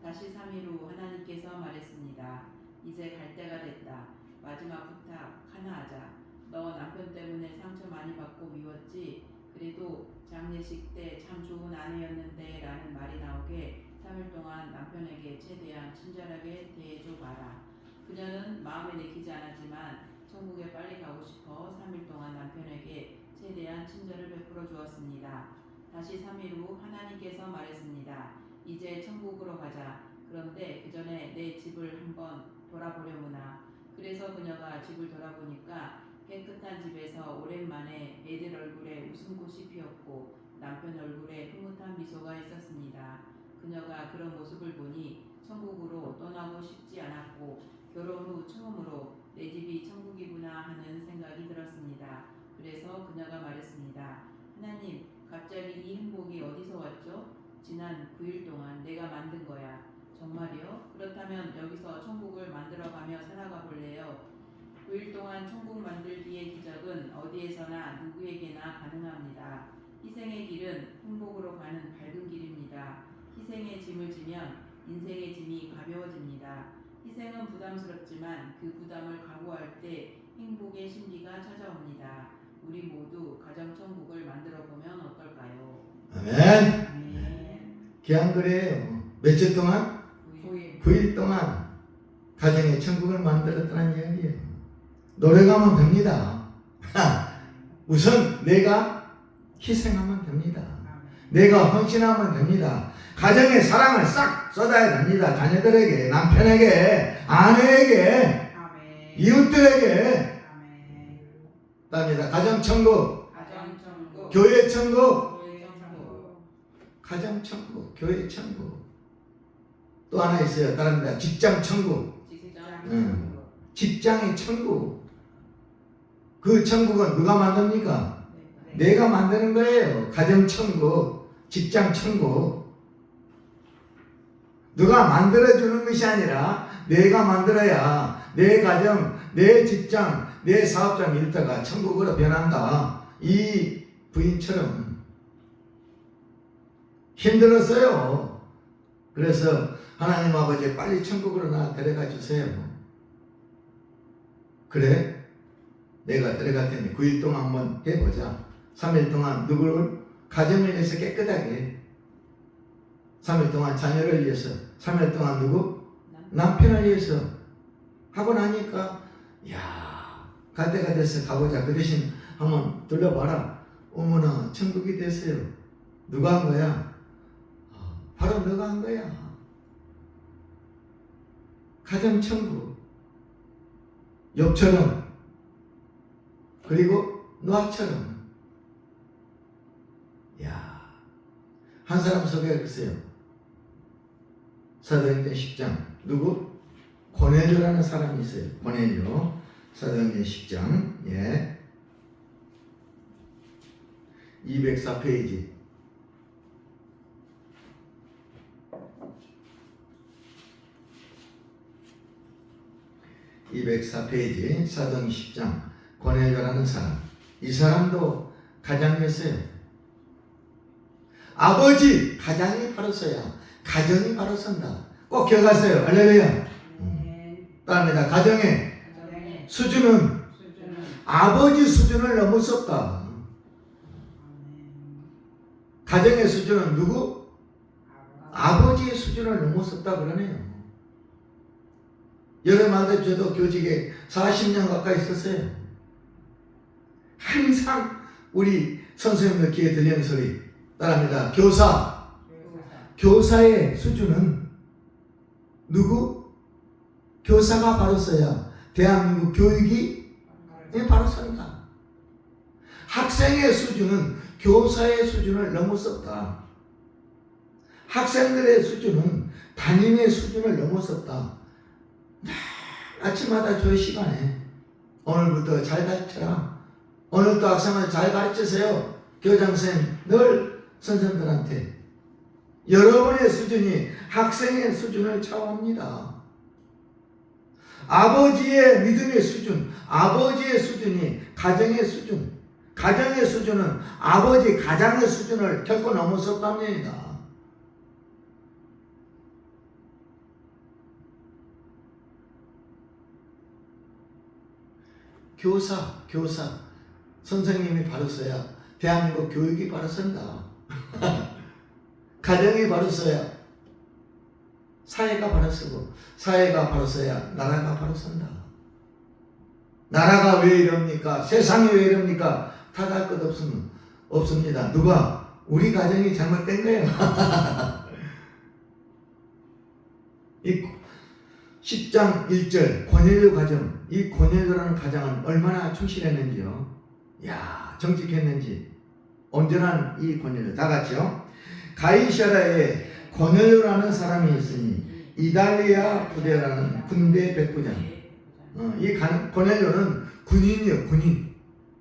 다시 3일 후 하나님께서 말했습니다. 이제 갈 때가 됐다. 마지막 부탁 하나 하자. 너 남편 때문에 상처 많이 받고 미웠지? 그래도 장례식 때 참 좋은 아내였는데 라는 말이 나오게 3일 동안 남편에게 최대한 친절하게 대해줘 봐라. 그녀는 마음에 내키지 않았지만 천국에 빨리 가고 싶어 3일 동안 남편에게 최대한 친절을 베풀어 주었습니다. 다시 3일 후 하나님께서 말했습니다. 이제 천국으로 가자. 그런데 그 전에 내 집을 한번 돌아보려무나. 그래서 그녀가 집을 돌아보니까 깨끗한 집에서 오랜만에 애들 얼굴에 웃음꽃이 피었고 남편 얼굴에 흐뭇한 미소가 있었습니다. 그녀가 그런 모습을 보니 천국으로 떠나고 싶지 않았고 결혼 후 처음으로 내 집이 천국이구나 하는 생각이 들었습니다. 그래서 그녀가 말했습니다. 하나님, 갑자기 이 행복이 어디서 왔죠? 지난 9일 동안 내가 만든 거야. 정말이요? 그렇다면 여기서 천국을 만들어가며 살아가 볼래요? 9일 동안 천국 만들기의 기적은 어디에서나 누구에게나 가능합니다. 희생의 길은 행복으로 가는 밝은 길입니다. 희생의 짐을 지면 인생의 짐이 가벼워집니다. 희생은 부담스럽지만 그 부담을 각오할 때 행복의 신비가 찾아옵니다. 우리 모두 가정천국을 만들어 보면 어떨까요? 아멘. 아멘. 귀한 글이에요. 며칠 동안? 9일. 9일 동안 가정의 천국을 만들었다는 이야기예요. 노력하면 됩니다. 우선 내가 희생하면 됩니다. 내가 헌신하면 됩니다. 가정에 사랑을 싹 쏟아야 됩니다. 자녀들에게, 남편에게, 아내에게, 아멘. 이웃들에게. 아멘. 답니다. 가정천국, 가정천국. 교회천국, 교회천국. 가정천국, 교회천국. 또 하나 있어요. 다릅니다. 직장천국, 직장천국. 직장의 천국. 그 천국은 누가 만듭니까? 네. 내가 만드는 거예요. 가정천국, 직장천국. 누가 만들어주는 것이 아니라 내가 만들어야 내 가정, 내 직장, 내 사업장 일터가 천국으로 변한다. 이 부인처럼 힘들었어요. 그래서 하나님 아버지 빨리 천국으로 나 데려가 주세요. 그래? 내가 데려갈 테니 9일 동안 한번 해보자. 3일 동안 누구를? 가정을 위해서 깨끗하게. 3일 동안 자녀를 위해서. 3일 동안 누구? 남편을 위해서. 하고 나니까 야, 갈 때가 됐어. 가보자. 그 대신 한번 둘러봐라. 어머나 천국이 됐어요. 누가 한 거야? 바로 너가 한 거야. 가정천국. 욥처럼, 그리고 노아처럼. 야, 한 사람 소개해주세요. 사도행전 10장. 누구? 고넬료라는 사람이 있어요. 고넬료. 사도행전 10장. 예. 204페이지. (204페이지) 사도행전 10장. 고넬료라는 사람. 이 사람도 가장이었어요. 아버지 가장이 바로 서야 가정이 바로 선다. 꼭 기억하세요. 할렐루야. 따릅니다. 가정의 가정의 수준은 수준은 아버지 수준을 넘어섰다. 가정의 수준은 누구? 아버지의 수준을 넘어섰다 그러네요. 여러분한테 저도 교직에 40년 가까이 있었어요. 항상 우리 선생님들 귀에 들리는 소리 따라합니다. 교사의 수준은 누구? 교사가 바로 서야 대한민국 교육이 바로 선다. 학생의 수준은 교사의 수준을 넘어섰다. 학생들의 수준은 담임의 수준을 넘어섰다. 아침마다 저 시간에 오늘부터 잘 가르쳐라. 오늘도 학생을 잘 가르치세요. 교장선생님 늘 선생님들한테 여러분의 수준이 학생의 수준을 차원합니다. 아버지의 믿음의 수준, 아버지의 수준이 가정의 수준, 가정의 수준은 아버지 가장의 수준을 결코 넘어섰답니다. 교사 선생님이 바로 서야 대한민국 교육이 바로 선다. 가정이 바로 서야 사회가 바로 서고, 사회가 바로 서야 나라가 바로 선다. 나라가 왜 이럽니까? 세상이 왜 이럽니까? 탓할 것 없습니다. 누가? 우리 가정이 잘못된 거예요. 이 10장 1절 고넬료 가정, 이 고넬료라는 가정은 얼마나 충실했는지요. 야, 정직했는지. 온전한 이 고넬료. 다 같이요. 가이사라에 고넬료라는 사람이 있으니 이달리아 부대라는 군대 백부장. 이 고넬료는 군인이요, 군인.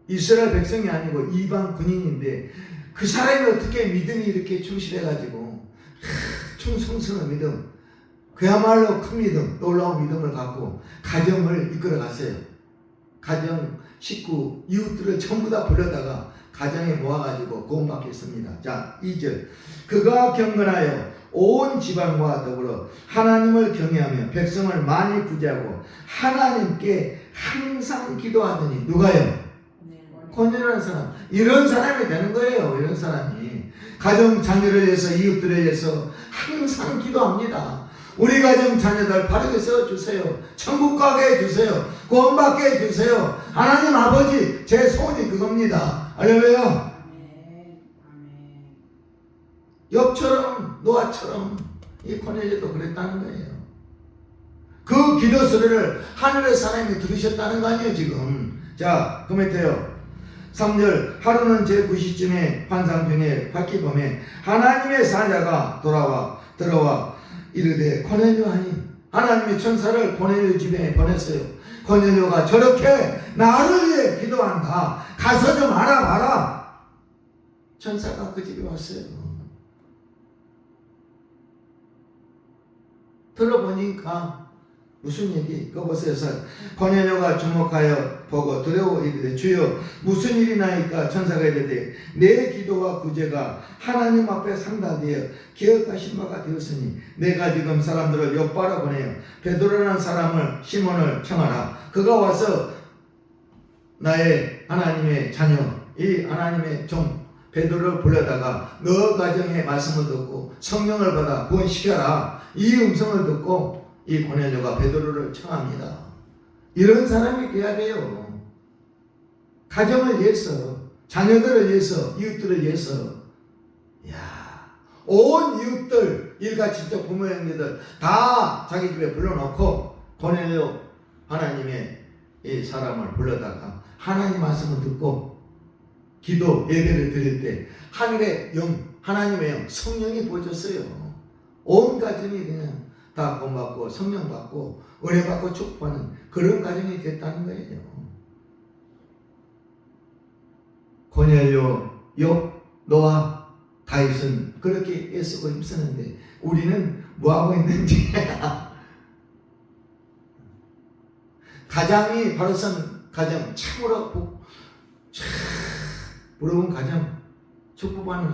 이스라엘 백성이 아니고 이방 군인인데 그 사람이 어떻게 믿음이 이렇게 충실해가지고 충성스러운 믿음, 그야말로 큰 믿음, 놀라운 믿음을 갖고 가정을 이끌어 갔어요. 가정, 식구, 이웃들을 전부 다 불러다가 가정에 모아가지고 구원받겠습니다. 자, 2절. 그가 경건하여 온 지방과 더불어 하나님을 경외하며 백성을 많이 구제하고 하나님께 항상 기도하더니. 누가요? 고넬료라는 사람. 이런 사람이 되는 거예요. 이런 사람이 가정 자녀를 위해서, 이웃들을 위해서 항상 기도합니다. 우리 가정 자녀들 바르게 세워주세요. 천국 가게 해주세요. 구원받게 해주세요. 하나님 아버지, 제 소원이 그겁니다. 할렐루야. 욥처럼 노아처럼 이 고넬료도 그랬다는 거예요. 그 기도 소리를 하늘의 사람이 들으셨다는 거 아니에요 지금. 자, 그 밑에요. 3절 하루는 제9시쯤에 환상 중에 밝기 범에 하나님의 사자가 들어와 이르되 고넬료 하니 하나님의 천사를 고넬료 집에 보냈어요. 고넬료가 저렇게 나를 위해 기도한다. 가서 좀 알아봐라. 천사가 그 집에 왔어요. 들어보니까 무슨 얘기? 그거 보세요. 고넬료가 주목하여 보고 두려워 이르되 주여 무슨 일이 나이까? 천사가 이르되 내 기도와 구제가 하나님 앞에 상달되어 기억하신 바가 되었으니 내가 지금 사람들을 욥바로 보내어 베드로라는 사람을 시몬을 청하라. 그가 와서 나의 하나님의 자녀 이 하나님의 종 베드로를 불러다가 너 가정의 말씀을 듣고 성령을 받아 구원시켜라. 이 음성을 듣고 이 고넬료가 베드로를 청합니다. 이런 사람이 돼야 돼요. 가정을 위해서, 자녀들을 위해서, 이웃들을 위해서. 온 이웃들, 일가친척, 부모 형제들 다 자기 집에 불러놓고 고넬료 하나님의 이 사람을 불러다가 하나님 말씀을 듣고 기도 예배를 드릴 때 하늘의 영, 하나님의 영, 성령이 보여줬어요. 온 가정이 그냥 다 구원받고 성령 받고 은혜 받고 축복하는 그런 가정이 됐다는 거예요. 고넬료, 욥, 노아, 다윗은 그렇게 애쓰고 힘쓰는데 우리는 뭐하고 있는지 가장이 바로 선 가정 참으로 부러운 가정 축복하는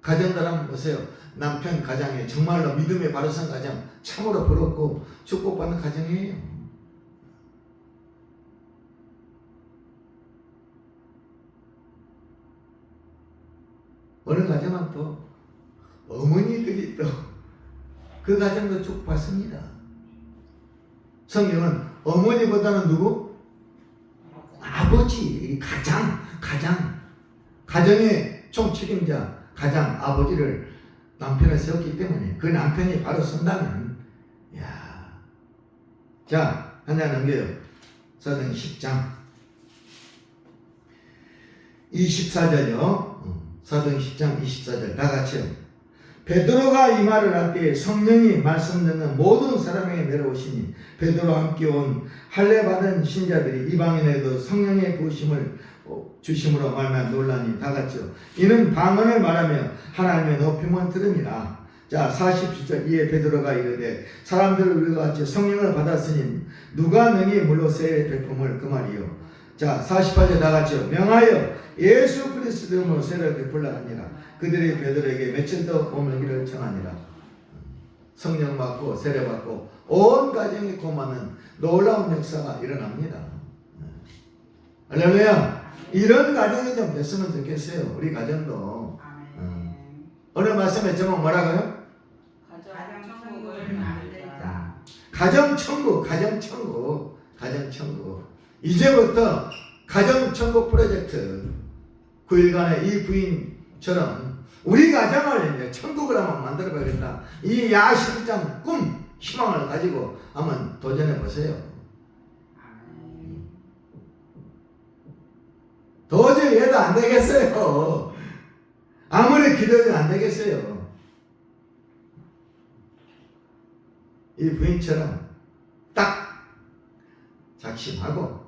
가정들 한번 보세요. 남편 가정에 정말로 믿음의 바로 선 가정 참으로 부럽고 축복받는 가정이에요. 어느 가정은 또 어머니들이 또 그 가정도 축복받습니다. 성경은 어머니보다는 누구? 아버지, 가정의 총책임자 가장 아버지를 남편을 세웠기 때문에 그 남편이 바로 선다면 자, 하나 넘겨요. 사도행 10장 24절요. 사도행 10장 24절 다 같이요. 베드로가 이 말을 할 때 성령이 말씀 듣는 모든 사람에게 내려오시니 베드로와 함께 온 할례 받은 신자들이 이방인에도 성령의 부으심을 주심으로 말만 놀라니 다 같이요. 이는 방언을 말하며 하나님의 높임을 들음이라. 자, 47절 이에 베드로가 이르되 사람들을 우리가 같이 성령을 받았으니 누가 능히 물로 세례 베품을 그 말이요. 자, 48절 다 같이요. 명하여 예수 그리스도 이름으로 세례를 베풀라 하니라. 그들이 베드로에게 며칠 더 머물기를 청하니라. 성령 받고 세례 받고 온 가정이 고마는 놀라운 역사가 일어납니다. 할렐루야. 이런 가정이 좀 됐으면 좋겠어요. 우리 가정도. 오늘 말씀의 제목 뭐라고요? 가정천국을 만들자. 가정천국. 이제부터 가정천국 프로젝트 9일간의 이 부인처럼 우리 가정을 이제 천국을 한번 만들어 보겠다. 이 야심장 꿈, 희망을 가지고 한번 도전해 보세요. 도저히 해도 안 되겠어요. 아무리 기도해도 안 되겠어요. 이 부인처럼 딱 작심하고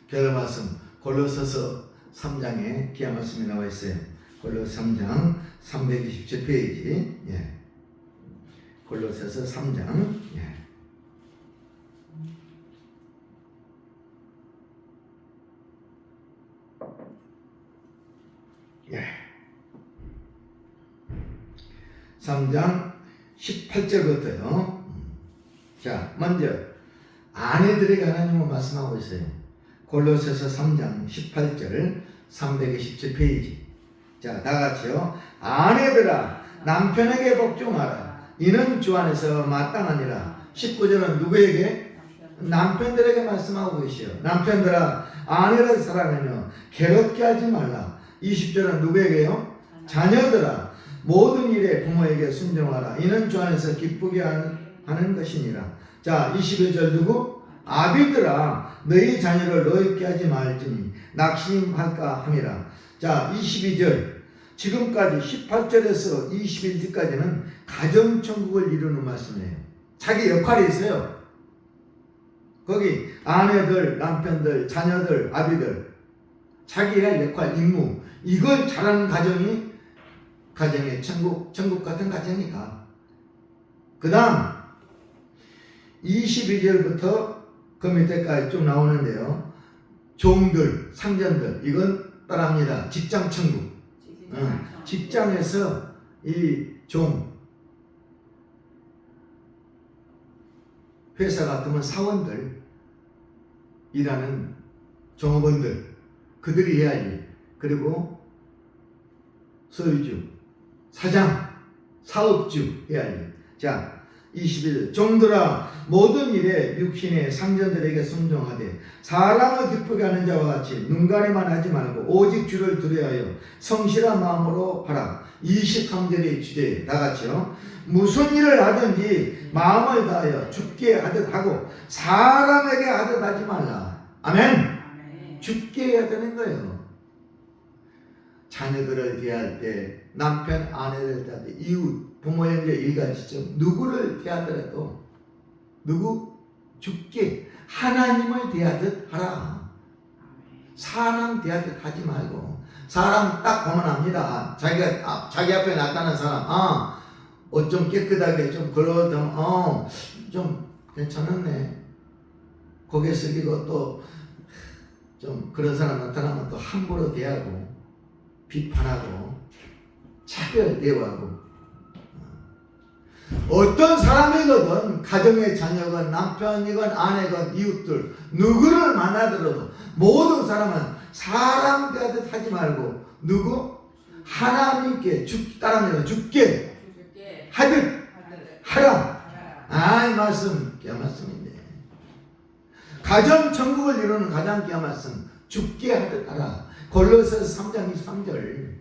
결론 말씀 골로새서 3장에 귀한 말씀이 나와 있어요. 골로새 3장 327페이지. 골로새서 3장. 예. 3장 18절부터요. 자, 먼저 아내들에게 하나님은 말씀하고 있어요. 골로새서 3장 18절 327페이지. 자, 다 같이요. 아내들아 남편에게 복종하라. 이는 주 안에서 마땅하니라. 19절은 누구에게? 남편들에게 말씀하고 계시요. 남편들아 아내를 사랑하며 괴롭게 하지 말라. 20절은 누구에게요? 자녀들아 모든 일에 부모에게 순종하라. 이는 주 안에서 기쁘게 하는 것이니라. 자 21절 누구? 아비들아 너희 자녀를 노엽게 하지 말지니 낙심할까 함이라. 자 22절 지금까지 18절에서 21절까지는 가정천국을 이루는 말씀이에요. 자기 역할이 있어요. 거기 아내들, 남편들, 자녀들, 아비들 자기의 역할, 임무 이걸 잘하는 가정이 가정의 천국 같은 가정이다. 그 다음 22절부터 그 밑에까지 쭉 나오는데요. 종들, 상전들 이건 따라합니다. 직장 천국. 직장에서 이 종 회사 같으면 사원들 일하는 종업원들 그들이 해야 일. 그리고 소유주, 사장, 사업주 해야 일. 자 21절 종들아 모든 일에 육신의 상전들에게 순종하되 사람을 기쁘게 하는 자와 같이 눈가리만 하지 말고 오직 주를 두려워하여 성실한 마음으로 하라. 23절의 주제 다같이요. 무슨 일을 하든지 마음을 다하여 주께 하듯 하고 사람에게 하듯 하지 말라. 아멘. 주께 해야 되는 거예요. 자녀들을 대할 때 남편 아내를 대할 때 이웃 부모 형제 일가지점 누구를 대하더라도 누구? 주께 하나님을 대하듯 하라. 사람 대하듯 하지 말고 사람 딱 보면 압니다. 자기 앞에 나타난 사람 옷 좀 깨끗하게 좀 그러던 좀 괜찮았네. 고개 숙이고 또 좀 그런 사람 나타나면 또 함부로 대하고 비판하고 차별 대우하고 어떤 사람이거든 가정의 자녀건 남편이건 아내건 이웃들 누구를 만나더라도 모든 사람은 사람 대하듯 하지 말고 누구? 하나님께 따라합니다. 주께 하듯 하라. 이 말씀 귀한 말씀인데 가정 천국을 이루는 가장 귀한 말씀 주께 하듯 하라. 골로새서 3장 23절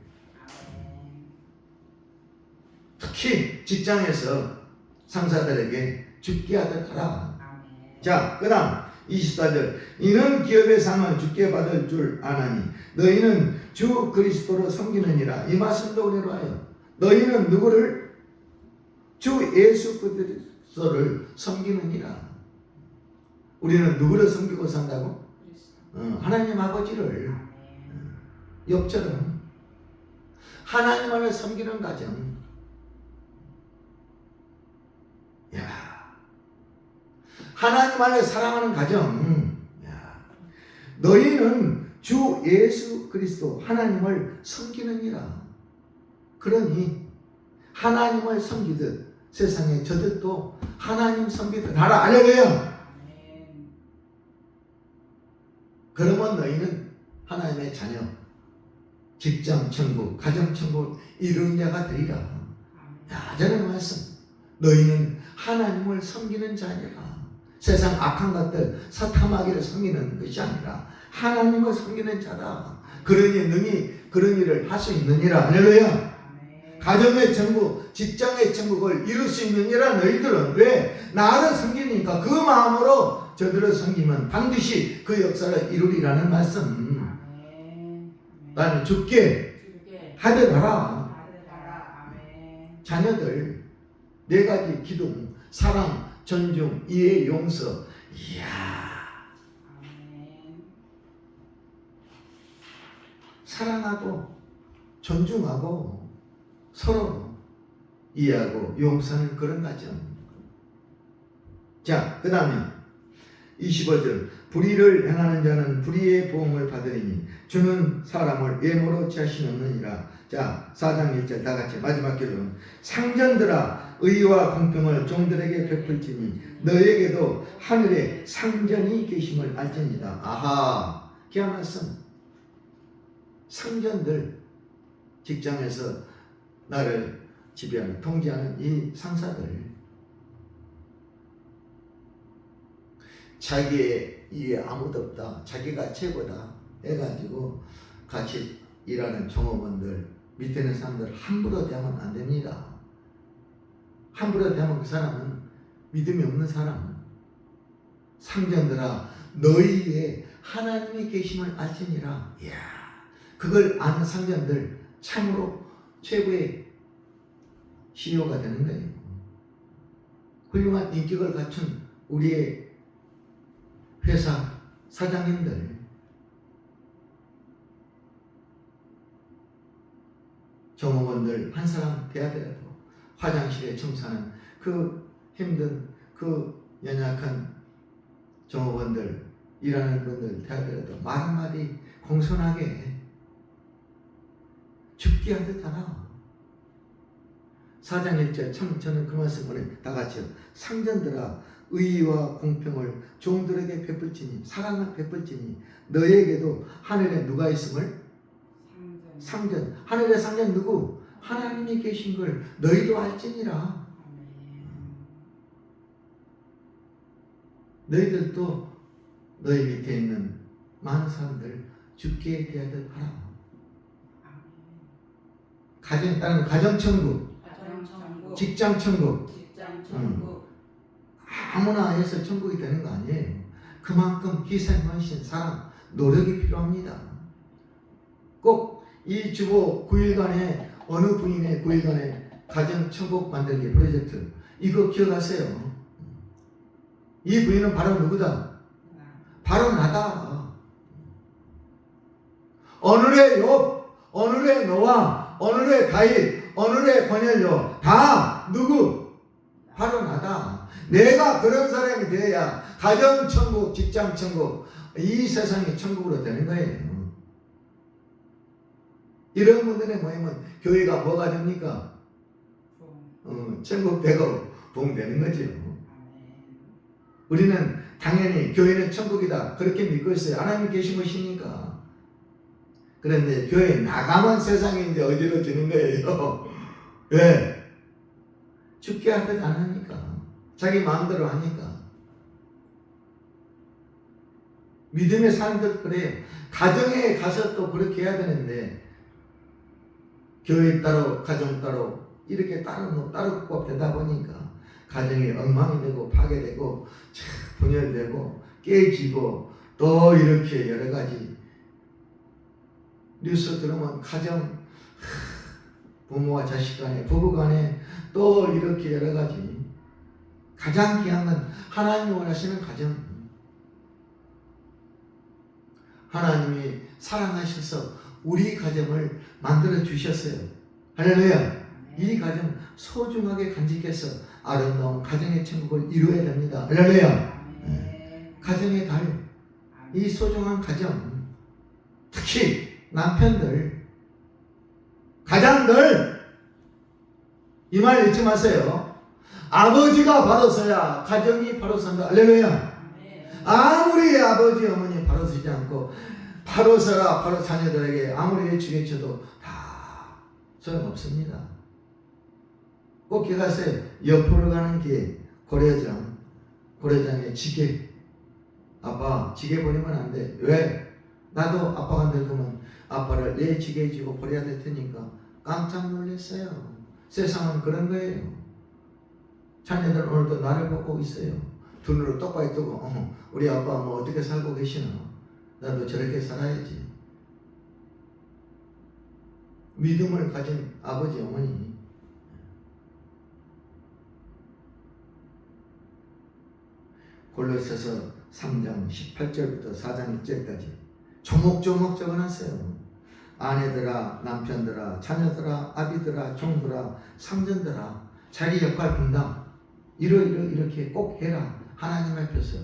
특히 직장에서 상사들에게 주께 하듯 하라. 자, 그 다음 24절 이는 기업의 상은 주께 받을 줄 아나니 너희는 주 그리스도로 섬기느니라. 이 말씀도 은혜로워요. 너희는 누구를? 주 예수 그리스도를 섬기느니라. 우리는 누구를 섬기고 산다고? 하나님 아버지를. 욥처럼 하나님을 섬기는 가정. 하나님을 사랑하는 가정. 너희는 주 예수 그리스도 하나님을 섬기느니라. 그러니 하나님을 섬기듯 세상의 저들도 하나님 섬기듯 하라. 할렐루야. 그러면 너희는 하나님의 자녀, 직장 천국, 가정 천국 이루는 자가 되리라. 저는 말씀. 너희는 하나님을 섬기는 자니라. 세상 악한 것들 사탐하기를 섬기는 것이 아니라 하나님을 섬기는 자다. 그러니 능히 그런 일을 할 수 있느니라. 할렐루야. 가정의 천국, 직장의 천국을 이룰 수 있느니라. 너희들은 왜? 나를 섬기니까 그 마음으로 저들을 섬기면 반드시 그 역사를 이루리라는 말씀. 나는 주께 하듯 하라. 자녀들 4가지 기둥, 사랑, 존중, 이해, 용서. 사랑하고 존중하고 서로 이해하고 용서하는 그런 가정. 자, 그 다음에 25절 불의를 행하는 자는 불의의 보응을 받으리니 주는 사람을 예모로 취하시느니라. 자, 4장 1절 다같이 마지막 결론. 상전들아 의와 공평을 종들에게 베풀지니 너에게도 하늘에 상전이 계심을 알지니다. 아하, 귀한 말씀. 상전들 직장에서 나를 지배하는, 통제하는 이 상사들, 자기의 이에 아무도 없다, 자기가 최고다 해가지고 같이 일하는 종업원들, 밑에 있는 사람들 함부로 대하면 안 됩니다. 함부로 대하면 그 사람은 믿음이 없는 사람. 상전들아 너희의 하나님이 계심을 알지니라. 이야, 그걸 아는 상전들 참으로 최고의 CEO가 되는 거예요. 훌륭한 인격을 갖춘 우리의 회사 사장님들, 종업원들 한 사람 대하더라도 화장실에 청소하는 그 힘든 그 연약한 종업원들, 일하는 분들 대하더라도 말 한마디 공손하게 죽게 하듯 하라. 4장 1절 참 저는 그 말씀을 다 같이요. 상전들아 의와 공평을 종들에게 베풀지니 사랑을 베풀지니 너에게도 하늘에 누가 있음을? 상전. 하늘의 상전 누구? 하나님이 계신 걸 너희도 알지니라. 너희들도 너희 밑에 있는 많은 사람들 죽게 대하듯 하라. 가정, 다른 가정천국, 직장천국, 아무나 해서 천국이 되는 거 아니에요. 그만큼 희생, 헌신, 사랑, 노력이 필요합니다. 꼭 이 주보 9일간의 어느 부인의 9일간의 가정천국 만들기 프로젝트, 이거 기억하세요. 이 부인은 바로 누구다? 바로 나다. 오늘의 욥, 오늘의 노아, 오늘의 다윗, 오늘의 고넬료 다 누구? 바로 나다. 내가 그런 사람이 되어야 가정천국, 직장천국, 이 세상이 천국으로 되는 거예요. 이런 분들의 모임은 교회가 뭐가 됩니까? 천국 되고 복 되는 거죠. 우리는 당연히 교회는 천국이다 그렇게 믿고 있어요. 하나님 계신 것이니까. 그런데 교회 나가면 세상이 이제 어지러지는 거예요. 왜? 죽게 하듯 안 하니까. 자기 마음대로 하니까. 믿음의 사람들 그래요. 가정에 가서 또 그렇게 해야 되는데 교회 따로 가정 따로 이렇게 따로 국밥 되다 보니까 가정이 엉망이 되고 파괴되고 분열되고 깨지고 또 이렇게 여러 가지 뉴스 들으면 가정, 부모와 자식 간에, 부부 간에 또 이렇게 여러 가지. 가장 귀한 건 하나님이 원하시는 가정. 하나님이 사랑하셔서 우리 가정을 만들어 주셨어요. 할렐루야. 이 가정 소중하게 간직해서 아름다운 가정의 천국을 이루어야 됩니다. 할렐루야. 가정의 달, 이 소중한 가정, 특히 남편들, 가장들, 이 말 잊지 마세요. 아버지가 바로 서야 가정이 바로 선다. 할렐루야. 아무리 아버지 어머니 바로 서지 않고 바로 서라 바로 자녀들에게 아무리 외치게쳐도 다 소용없습니다. 꼭 기억하세요. 옆으로 가는 길 고려장에 지게, 아빠 지게 버리면 안 돼. 왜? 나도 아빠가 늙으면 아빠를 내 지게 지고 버려야 될 테니까. 깜짝 놀랐어요. 세상은 그런 거예요. 자녀들 오늘도 나를 보고 있어요. 두 눈을 똑바로 뜨고 우리 아빠 뭐 어떻게 살고 계시나? 나도 저렇게 살아야지. 믿음을 가진 아버지 어머니, 골로새서 3장 18절부터 4장 1절까지 조목조목 적어놨어요. 아내들아, 남편들아, 자녀들아, 아비들아, 종들아, 상전들아, 자기 역할 분담 이렇게 꼭 해라. 하나님 앞에서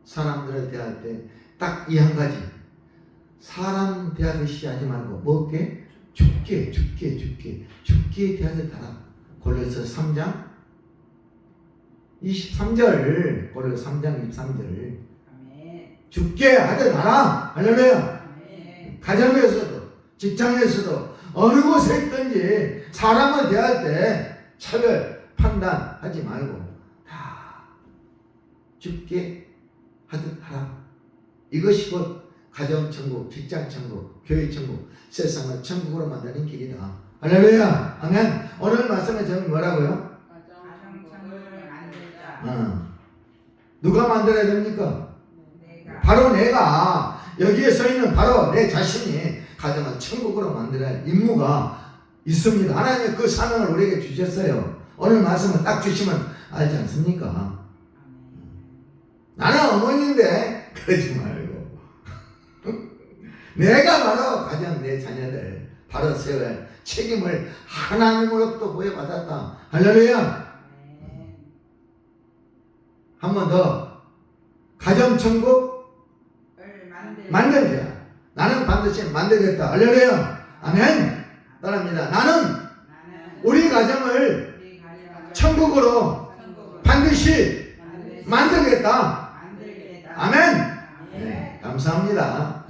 사람들을 대할 때 딱 이 한 가지, 사람 대하듯이 하지 말고 뭐게? 죽게 대하듯 하라. 골로새 3장 23절, 골로새 3장 23절. 죽게 하듯 하라. 할렐루야. 가정에서도 직장에서도 어느 곳에 있든지 사람을 대할 때 차별 판단하지 말고 다 죽게 하듯 하라. 이것이 곧 가정천국, 직장천국, 교회천국, 세상을 천국으로 만드는 길이다. 할렐루야. 아멘. 오늘 말씀의 제목이 뭐라고요? 가정천국을 만들자. 누가 만들어야 됩니까? 내가. 바로 내가. 여기에 서 있는 바로 내 자신이 가정을 천국으로 만들어야 할 임무가 있습니다. 하나님 그 사명을 우리에게 주셨어요. 오늘 말씀을 딱 주시면 알지 않습니까? 나는 어머니인데 그러지 말고 내가 바로 가정 내 자녀들 바로 세워야 할 책임을 하나님으로부터 부여받았다. 할렐루야. 한 번 더. 가정천국을 만들자. 나는 반드시 만들겠다. 할렐루야. 아멘. 따라합니다. 나는 우리 가정을 천국으로 반드시 만들겠다. 아멘. 네, 감사합니다.